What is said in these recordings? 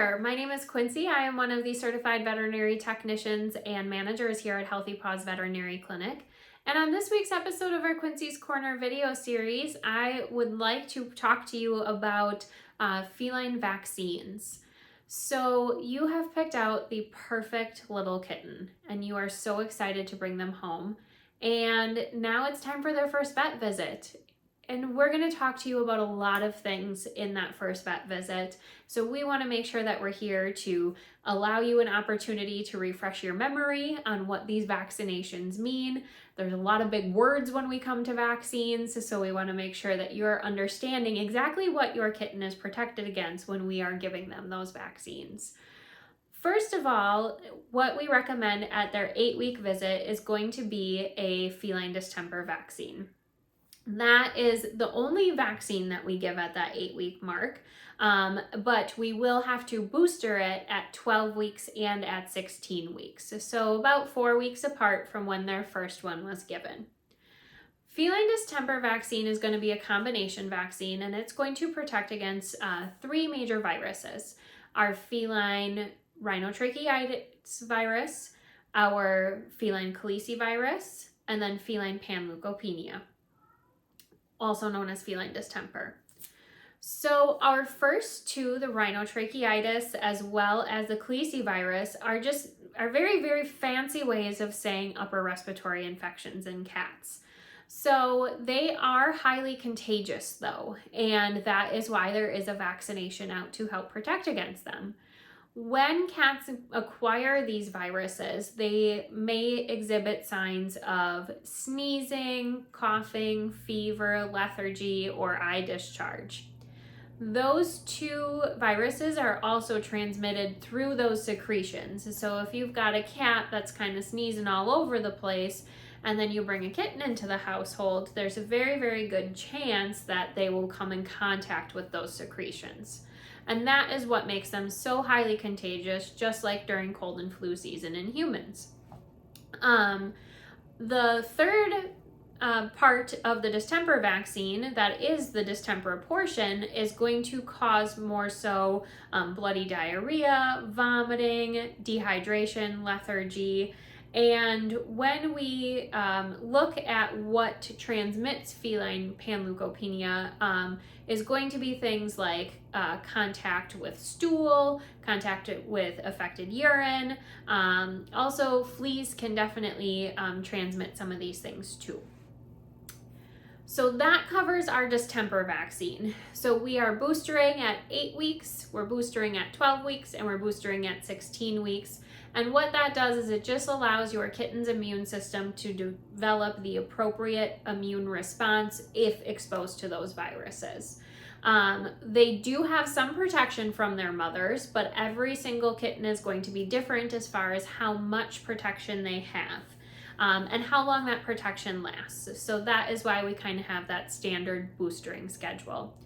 there. My name is Quincy. I am one of the certified veterinary technicians and managers here at Healthy Paws Veterinary Clinic. And on this week's episode of our Quincy's Corner video series, I would like to talk to you about feline vaccines. So you have picked out the perfect little kitten and you are so excited to bring them home. And now it's time for their first vet visit. And we're going to talk to you about a lot of things in that first vet visit. So we want to make sure that we're here to allow you an opportunity to refresh your memory on what these vaccinations mean. There's a lot of big words when we come to vaccines, so we want to make sure that you're understanding exactly what your kitten is protected against when we are giving them those vaccines. First of all, what we recommend at their 8-week visit is going to be a feline distemper vaccine. That is the only vaccine that we give at that 8-week mark, but we will have to booster it at 12 weeks and at 16 weeks, so about 4 weeks apart from when their first one was given. Feline distemper vaccine is going to be a combination vaccine, and it's going to protect against 3 major viruses: our feline rhinotracheitis virus, our feline calicivirus, and then feline panleukopenia, also known as feline distemper. So our first two, the rhinotracheitis as well as the calicivirus, are very, very fancy ways of saying upper respiratory infections in cats. So they are highly contagious though, and that is why there is a vaccination out to help protect against them. When cats acquire these viruses, they may exhibit signs of sneezing, coughing, fever, lethargy, or eye discharge. Those 2 viruses are also transmitted through those secretions. So if you've got a cat that's kind of sneezing all over the place, and then you bring a kitten into the household, there's a very, very good chance that they will come in contact with those secretions. And that is what makes them so highly contagious, just like during cold and flu season in humans. The third part of the distemper vaccine, that is the distemper portion, is going to cause more so bloody diarrhea, vomiting, dehydration, lethargy. And when we look at what transmits feline panleukopenia, is going to be things like contact with stool, contact with affected urine. Also, fleas can definitely transmit some of these things too. So that covers our distemper vaccine. So we are boostering at 8 weeks, we're boostering at 12 weeks, and we're boostering at 16 weeks. And what that does is it just allows your kitten's immune system to develop the appropriate immune response if exposed to those viruses. They do have some protection from their mothers, but every single kitten is going to be different as far as how much protection they have. And how long that protection lasts. So that is why we kind of have that standard boostering schedule.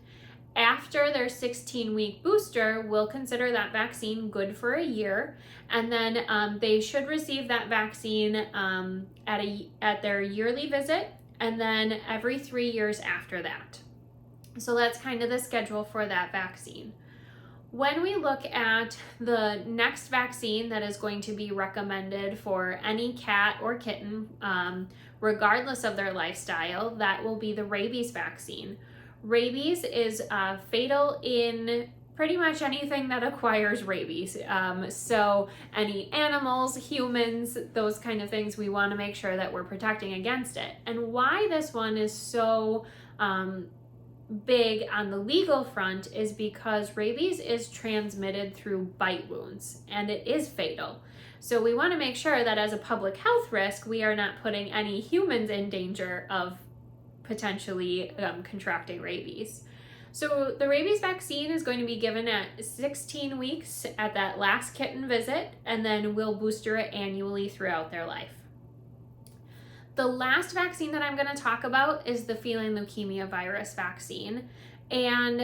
After their 16-week booster, we'll consider that vaccine good for a year, and then they should receive that vaccine at their yearly visit, and then every 3 years after that. So that's kind of the schedule for that vaccine. When we look at the next vaccine that is going to be recommended for any cat or kitten, regardless of their lifestyle, that will be the rabies vaccine. Rabies is fatal in pretty much anything that acquires rabies. So any animals, humans, those kind of things, we want to make sure that we're protecting against it. And why this one is so big on the legal front is because rabies is transmitted through bite wounds, and it is fatal. So we want to make sure that as a public health risk, we are not putting any humans in danger of potentially contracting rabies. So the rabies vaccine is going to be given at 16 weeks at that last kitten visit, and then we'll booster it annually throughout their life. The last vaccine that I'm going to talk about is the feline leukemia virus vaccine, and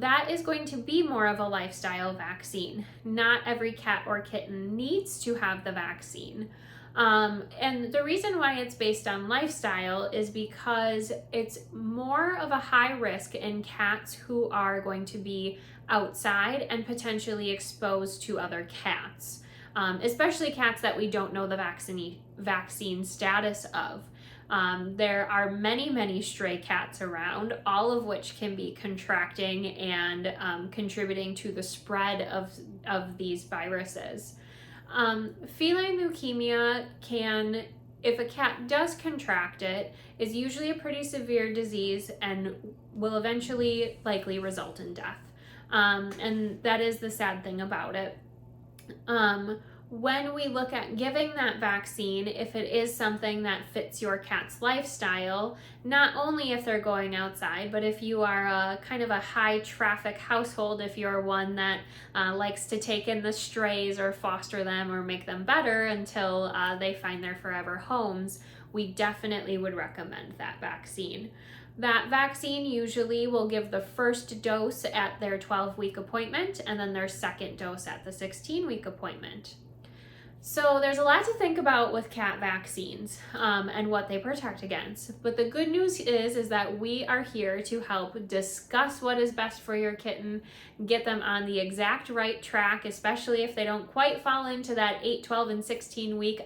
that is going to be more of a lifestyle vaccine. Not every cat or kitten needs to have the vaccine. And the reason why it's based on lifestyle is because it's more of a high risk in cats who are going to be outside and potentially exposed to other cats, especially cats that we don't know the vaccine status of. There are many stray cats around, all of which can be contracting and contributing to the spread of these viruses. Feline leukemia can, if a cat does contract it, is usually a pretty severe disease and will eventually likely result in death. And that is the sad thing about it. When we look at giving that vaccine, if it is something that fits your cat's lifestyle, not only if they're going outside, but if you are a kind of a high traffic household, if you're one that likes to take in the strays or foster them or make them better until they find their forever homes, we definitely would recommend that vaccine. That vaccine usually will give the first dose at their 12-week appointment and then their second dose at the 16-week appointment. So there's a lot to think about with cat vaccines and what they protect against. But the good news is that we are here to help discuss what is best for your kitten, get them on the exact right track, especially if they don't quite fall into that 8, 12, and 16 week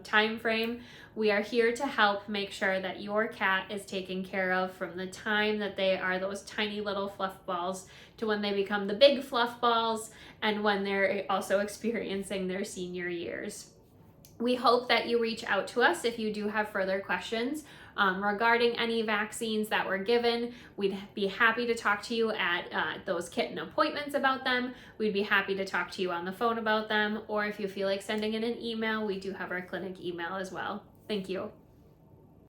time frame. We are here to help make sure that your cat is taken care of from the time that they are those tiny little fluff balls to when they become the big fluff balls and when they're also experiencing their senior years. We hope that you reach out to us if you do have further questions regarding any vaccines that were given. We'd be happy to talk to you at those kitten appointments about them. We'd be happy to talk to you on the phone about them, or if you feel like sending in an email, we do have our clinic email as well. Thank you.